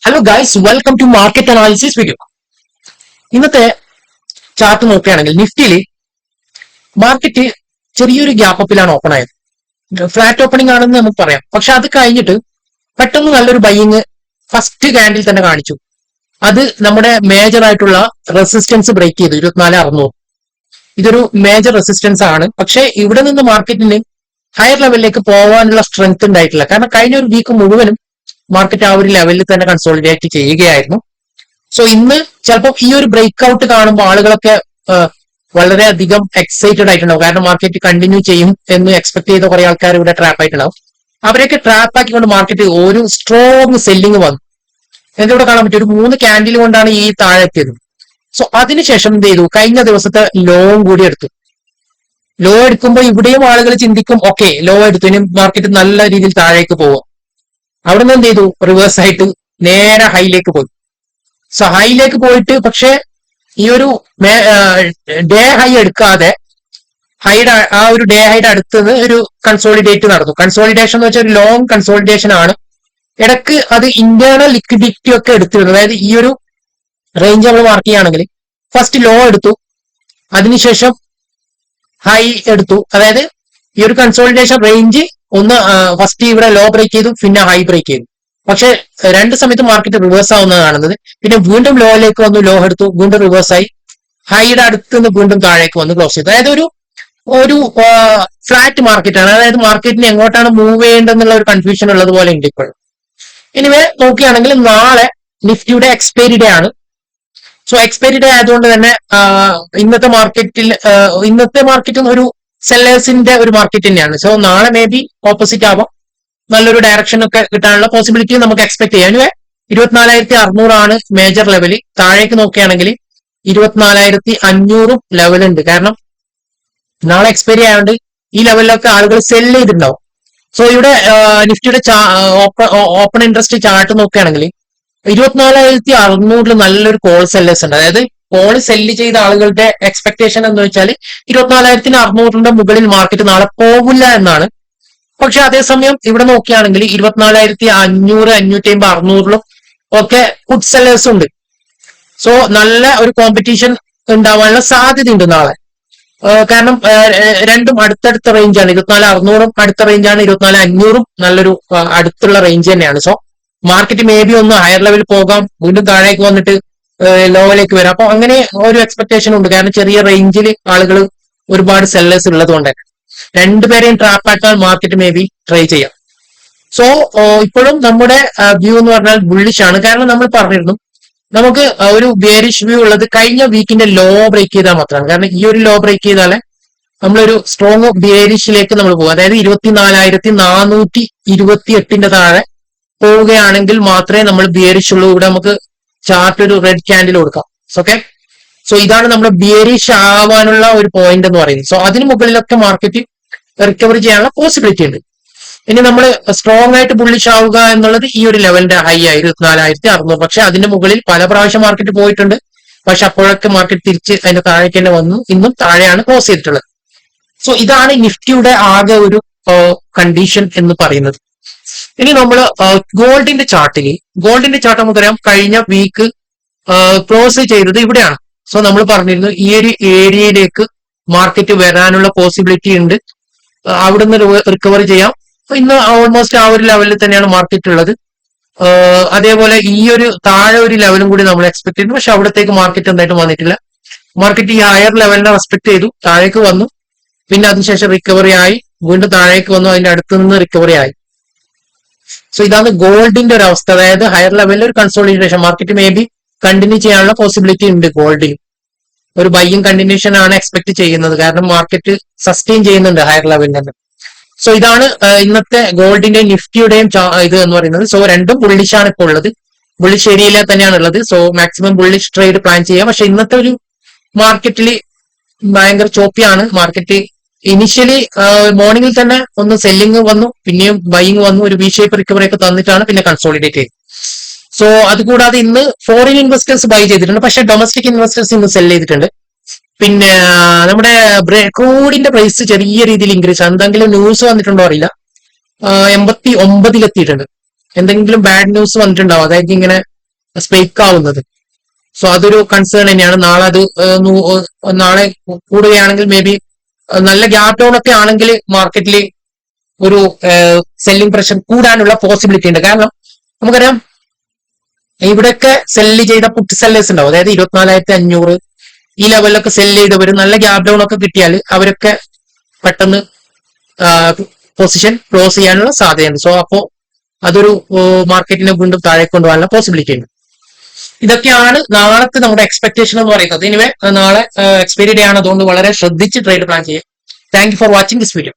Hello guys, welcome to market analysis video. ഇന്നത്തെ chart നോക്കുകയാണെങ്കിൽ നിഫ്റ്റിയിൽ മാർക്കറ്റ് ചെറിയൊരു ഗ്യാപ്പ് അപ്പിലാണ് ഓപ്പൺ ആയത്. ഫ്ലാറ്റ് ഓപ്പണിംഗ് ആണെന്ന് നമുക്ക് പറയാം. പക്ഷെ അത് കഴിഞ്ഞിട്ട് പെട്ടെന്ന് നല്ലൊരു ബൈയിങ് ഫസ്റ്റ് ക്യാൻഡിൽ തന്നെ കാണിച്ചു. അത് നമ്മുടെ മേജർ ആയിട്ടുള്ള റെസിസ്റ്റൻസ് ബ്രേക്ക് ചെയ്തു 24,600. ഇതൊരു മേജർ റെസിസ്റ്റൻസ് ആണ്. പക്ഷെ ഇവിടെ നിന്ന് മാർക്കറ്റിന് ഹയർ ലെവലിലേക്ക് പോകാനുള്ള സ്ട്രെങ്ത് ഉണ്ടായിട്ടില്ല. കാരണം കഴിഞ്ഞ ഒരു വീക്ക് മുഴുവനും മാർക്കറ്റ് ആ ഒരു ലെവലിൽ തന്നെ കൺസോളിഡേറ്റ് ചെയ്യുകയായിരുന്നു. സോ ഇന്ന് ചിലപ്പോൾ ഈ ഒരു ബ്രേക്ക് ഔട്ട് കാണുമ്പോൾ ആളുകളൊക്കെ വളരെയധികം എക്സൈറ്റഡ് ആയിട്ടുണ്ടാവും. കാരണം മാർക്കറ്റ് കണ്ടിന്യൂ ചെയ്യും എന്ന് എക്സ്പെക്ട് ചെയ്ത കുറെ ആൾക്കാർ ഇവിടെ ട്രാപ്പ് ആയിട്ടുണ്ടാവും. അവരെയൊക്കെ ട്രാപ്പ് ആക്കിക്കൊണ്ട് മാർക്കറ്റ് ഒരു സ്ട്രോങ് സെല്ലിങ് വന്നു. എന്നിവിടെ കാണാൻ പറ്റും ഒരു 3 ക്യാൻഡിൽ കൊണ്ടാണ് ഈ താഴെ എത്തിയത്. സോ അതിനുശേഷം എന്ത് ചെയ്തു, കഴിഞ്ഞ ദിവസത്തെ ലോയും കൂടി എടുത്തു. ലോ എടുക്കുമ്പോൾ ഇവിടെയും ആളുകൾ ചിന്തിക്കും, ഓക്കെ ലോ എടുത്തു, ഇനി മാർക്കറ്റ് നല്ല രീതിയിൽ താഴേക്ക് പോകും. അവിടെ നിന്ന് എന്ത് ചെയ്തു, റിവേഴ്സ് ആയിട്ട് നേരെ ഹൈയിലേക്ക് പോയി. സോ ഹൈയിലേക്ക് പോയിട്ട് പക്ഷെ ഈ ഒരു ഡേ ഹൈ എടുക്കാതെ ഹൈഡ് ആ ഒരു ഡേ ഹൈഡ് അടുത്തത് ഒരു കൺസോളിഡേറ്റ് നടന്നു. കൺസോളിഡേഷൻ എന്ന് വെച്ചാൽ ഒരു ലോങ് കൺസോളിഡേഷൻ ആണ്. ഇടക്ക് അത് ഇന്റേണൽ ലിക്വിഡിറ്റി ഒക്കെ എടുത്തിരുന്നു. അതായത് ഈ ഒരു റേഞ്ച് നമ്മൾ മാർക്ക് ചെയ്യുകയാണെങ്കിൽ ഫസ്റ്റ് ലോ എടുത്തു, അതിനുശേഷം ഹൈ എടുത്തു. അതായത് ഈ ഒരു കൺസോളിഡേഷൻ റേഞ്ച് ഒന്ന് ഫസ്റ്റ് ഇവിടെ ലോ ബ്രേക്ക് ചെയ്തു, പിന്നെ ഹൈ ബ്രേക്ക് ചെയ്തു. പക്ഷെ രണ്ട് സമയത്ത് മാർക്കറ്റ് റിവേഴ്സ് ആവുന്നതാണ് കാണുന്നത്. പിന്നെ വീണ്ടും ലോയിലേക്ക് വന്നു, ലോ എടുത്തു, വീണ്ടും റിവേഴ്സ് ആയി, ഹൈയുടെ അടുത്ത് നിന്ന് വീണ്ടും താഴേക്ക് വന്ന് ക്ലോസ് ചെയ്തു. അതായത് ഒരു ഒരു ഫ്ലാറ്റ് മാർക്കറ്റ് ആണ്. അതായത് മാർക്കറ്റിന് എങ്ങോട്ടാണ് മൂവ് ചെയ്യേണ്ടതെന്നുള്ള ഒരു കൺഫ്യൂഷൻ ഉള്ളതുപോലെ ഉണ്ട് ഇപ്പോഴും. ഇനിവേ നോക്കുകയാണെങ്കിൽ നാളെ നിഫ്റ്റിയുടെ എക്സ്പയറി ഡേ ആണ്. സോ എക്സ്പയറി ഡേ ആയതുകൊണ്ട് തന്നെ ഇന്നത്തെ മാർക്കറ്റും ഒരു സെല്ലേഴ്സിന്റെ ഒരു മാർക്കറ്റ് തന്നെയാണ്. സോ നാളെ മേ ബി ഓപ്പോസിറ്റ് ആവാം, നല്ലൊരു ഡയറക്ഷൻ ഒക്കെ കിട്ടാനുള്ള പോസിബിലിറ്റി നമുക്ക് എക്സ്പെക്ട് ചെയ്യാം. 24,600 ആണ് മേജർ ലെവൽ. താഴേക്ക് നോക്കുകയാണെങ്കിൽ 24,500 ലെവലുണ്ട്. കാരണം നാളെ എക്സ്പയറി ആയതുകൊണ്ട് ഈ ലെവലിലൊക്കെ ആളുകൾ സെല് ചെയ്തിട്ടുണ്ടാവും. സോ ഇവിടെ നിഫ്റ്റിയുടെ ഓപ്പൺ ഇൻട്രസ്റ്റ് ചാർട്ട് നോക്കുകയാണെങ്കിൽ 24,600 നല്ലൊരു കോൾ സെല്ലേഴ്സ് ഉണ്ട്. അതായത് കോൾ സെല്ല് ചെയ്ത ആളുകളുടെ എക്സ്പെക്ടേഷൻ എന്ന് വെച്ചാൽ 24,600 മുകളിൽ മാർക്കറ്റ് നാളെ പോകില്ല എന്നാണ്. പക്ഷെ അതേസമയം ഇവിടെ നോക്കുകയാണെങ്കിൽ 24,500, 550, 600 ഒക്കെ ഗുഡ് സെല്ലേഴ്സ് ഉണ്ട്. സോ നല്ല ഒരു കോമ്പറ്റീഷൻ ഉണ്ടാവാനുള്ള സാധ്യതയുണ്ട് നാളെ. കാരണം രണ്ടും അടുത്തടുത്ത റേഞ്ചാണ്. 24,600 അടുത്ത റേഞ്ചാണ്, 24,500 നല്ലൊരു അടുത്തുള്ള റേഞ്ച് തന്നെയാണ്. സോ മാർക്കറ്റ് മേ ബി ഒന്ന് ഹയർ ലെവലിൽ പോകാം, വീണ്ടും താഴേക്ക് വന്നിട്ട് ലോയിലേക്ക് വരാം. അപ്പൊ അങ്ങനെ ഒരു എക്സ്പെക്ടേഷൻ ഉണ്ട്. കാരണം ചെറിയ റേഞ്ചിൽ ആളുകൾ ഒരുപാട് സെല്ലേഴ്സ് ഉള്ളത് കൊണ്ട് തന്നെ രണ്ടുപേരെയും ട്രാപ്പ് ആക്കാൻ മാർക്കറ്റ് മേ ബി ട്രൈ ചെയ്യാം. സോ ഇപ്പോഴും നമ്മുടെ വ്യൂ എന്ന് പറഞ്ഞാൽ ബുള്ളിഷ് ആണ്. കാരണം നമ്മൾ പറഞ്ഞിരുന്നു നമുക്ക് ഒരു ബേരിഷ് വ്യൂ ഉള്ളത് കഴിഞ്ഞ വീക്കിന്റെ ലോ ബ്രേക്ക് ചെയ്താൽ മാത്രമാണ്. കാരണം ഈ ഒരു ലോ ബ്രേക്ക് ചെയ്താലേ നമ്മളൊരു സ്ട്രോങ് ബേരിഷിലേക്ക് നമ്മൾ പോകും. അതായത് 24,428 താഴെ പോവുകയാണെങ്കിൽ മാത്രമേ നമ്മൾ ബിയറിഷ് ഉള്ളൂ. ഇവിടെ നമുക്ക് ചാർട്ട് ഒരു റെഡ് ക്യാൻഡിൽ കൊടുക്കാം. ഓക്കെ, സോ ഇതാണ് നമ്മുടെ ബിയറിഷ് ആവാനുള്ള ഒരു പോയിന്റ് എന്ന് പറയുന്നത്. സോ അതിന് മുകളിലൊക്കെ മാർക്കറ്റ് റിക്കവർ ചെയ്യാനുള്ള പോസിബിലിറ്റി ഉണ്ട്. ഇനി നമ്മൾ സ്ട്രോങ് ആയിട്ട് ബുള്ളിഷ് ആവുക എന്നുള്ളത് ഈ ഒരു ലെവലിന്റെ ഹൈ ആയി 24,600. പക്ഷെ അതിന്റെ മുകളിൽ പല പ്രാവശ്യം മാർക്കറ്റ് പോയിട്ടുണ്ട്. പക്ഷെ അപ്പോഴൊക്കെ മാർക്കറ്റ് തിരിച്ച് അതിന്റെ താഴേക്ക് തന്നെ വന്നു, ഇന്നും താഴെയാണ് ക്ലോസ് ചെയ്തിട്ടുള്ളത്. സോ ഇതാണ് നിഫ്റ്റിയുടെ ആകെ ഒരു കണ്ടീഷൻ എന്ന് പറയുന്നത്. ഇനി നമ്മൾ ഗോൾഡിന്റെ ചാർട്ട് നമുക്കറിയാം കഴിഞ്ഞ വീക്ക് ക്ലോസ് ചെയ്തത് ഇവിടെയാണ്. സോ നമ്മൾ പറഞ്ഞിരുന്നു ഈ ഒരു ഏരിയയിലേക്ക് മാർക്കറ്റ് വരാനുള്ള പോസിബിലിറ്റി ഉണ്ട്, അവിടുന്ന് റിക്കവർ ചെയ്യാം. ഇന്ന് ഓൾമോസ്റ്റ് ആ ഒരു ലെവലിൽ തന്നെയാണ് മാർക്കറ്റ് ഉള്ളത്. അതേപോലെ ഈ ഒരു താഴെ ഒരു ലെവലും കൂടി നമ്മൾ എക്സ്പെക്ട് ചെയ്തു. പക്ഷെ അവിടത്തേക്ക് മാർക്കറ്റ് എന്തായിട്ടും വന്നിട്ടില്ല. മാർക്കറ്റ് ഈ ഹയർ ലെവലിനെ റെസ്പെക്ട് ചെയ്തു, താഴേക്ക് വന്നു, പിന്നെ അതിനുശേഷം റിക്കവറി ആയി, വീണ്ടും താഴേക്ക് വന്നു, അതിന്റെ അടുത്ത് നിന്ന് റിക്കവറി ആയി. സോ ഇതാണ് ഗോൾഡിന്റെ ഒരു അവസ്ഥ. അതായത് ഹയർ ലെവലിൽ ഒരു consolidation market may be continue ചെയ്യാനുള്ള പോസിബിലിറ്റി ഉണ്ട്. ഗോൾഡിൽ ഒരു ബൈയിങ് കണ്ടിന്യൂഷൻ ആണ് എക്സ്പെക്ട് ചെയ്യുന്നത്. കാരണം മാർക്കറ്റ് സസ്റ്റെയിൻ ചെയ്യുന്നുണ്ട് ഹയർ ലെവലിൽ തന്നെ. സോ ഇതാണ് ഇന്നത്തെ ഗോൾഡിന്റെയും നിഫ്റ്റിയുടെയും ഇത് എന്ന് പറയുന്നത്. സോ രണ്ടും ബുള്ളിഷാണ് ഇപ്പോൾ ഉള്ളത്, ബുള്ളിഷ് ഏരിയയിൽ തന്നെയാണ് ഉള്ളത്. So maximum bullish trade plan ചെയ്യാം. പക്ഷെ ഇന്നത്തെ ഒരു മാർക്കറ്റിൽ ഭയങ്കര ചോപ്പിയാണ് മാർക്കറ്റ്. ഇനിഷ്യലി മോർണിംഗിൽ തന്നെ ഒന്ന് സെല്ലിങ് വന്നു, പിന്നെയും ബൈയിങ് വന്നു, ഒരു വി ഷേപ്പ് റിക്കവറി ഒക്കെ തന്നിട്ടാണ് പിന്നെ കൺസോളിഡേറ്റ് ചെയ്തത്. സോ അതുകൂടാതെ ഇന്ന് ഫോറിൻ ഇൻവെസ്റ്റേഴ്സ് ബൈ ചെയ്തിട്ടുണ്ട്, പക്ഷെ ഡൊമസ്റ്റിക് ഇൻവെസ്റ്റേഴ്സ് ഇന്ന് സെല് ചെയ്തിട്ടുണ്ട്. പിന്നെ നമ്മുടെ ക്രൂഡിന്റെ പ്രൈസ് ചെറിയ രീതിയിൽ ഇൻക്രീസ്, എന്തെങ്കിലും ന്യൂസ് വന്നിട്ടുണ്ടോ അറിയില്ല. 89 എന്തെങ്കിലും ബാഡ് ന്യൂസ് വന്നിട്ടുണ്ടാവും. അതായത് ഇങ്ങനെ സ്പെയ്ക്ക് ആവുന്നത്. സോ അതൊരു കൺസേൺ തന്നെയാണ്. നാളെ അത് നാളെ കൂടുകയാണെങ്കിൽ മേ ബി നല്ല ഗ്യാപ് ഡൗൺ ഒക്കെ ആണെങ്കിൽ മാർക്കറ്റിൽ ഒരു സെല്ലിംഗ് പ്രഷർ കൂടാനുള്ള പോസിബിലിറ്റി ഉണ്ട്. കാരണം നമുക്കറിയാം ഇവിടെയൊക്കെ സെല്ല് ചെയ്ത പുട്ട് സെല്ലേഴ്സ് ഉണ്ടാവും, അതായത് 24,500 ഈ ലെവലിലൊക്കെ സെല്ല് ചെയ്തവർ നല്ല ഗ്യാപ് ഡൗൺ ഒക്കെ കിട്ടിയാൽ അവരൊക്കെ പെട്ടെന്ന് പൊസിഷൻ ക്ലോസ് ചെയ്യാനുള്ള സാധ്യതയുണ്ട്. സോ അപ്പോ അതൊരു മാർക്കറ്റിനെ വീണ്ടും താഴെ കൊണ്ടുപോകാനുള്ള പോസിബിലിറ്റി ഉണ്ട്. ഇതൊക്കെയാണ് നാളത്തെ നമ്മുടെ എക്സ്പെക്ടേഷൻ എന്ന് പറയുന്നത്. ഇനിവേ നാളെ എക്സ്പയറി ഡേ ആണ്, അതുകൊണ്ട് വളരെ ശ്രദ്ധിച്ച് ട്രേഡ് പ്ലാൻ ചെയ്യുക. Thank you for watching this video.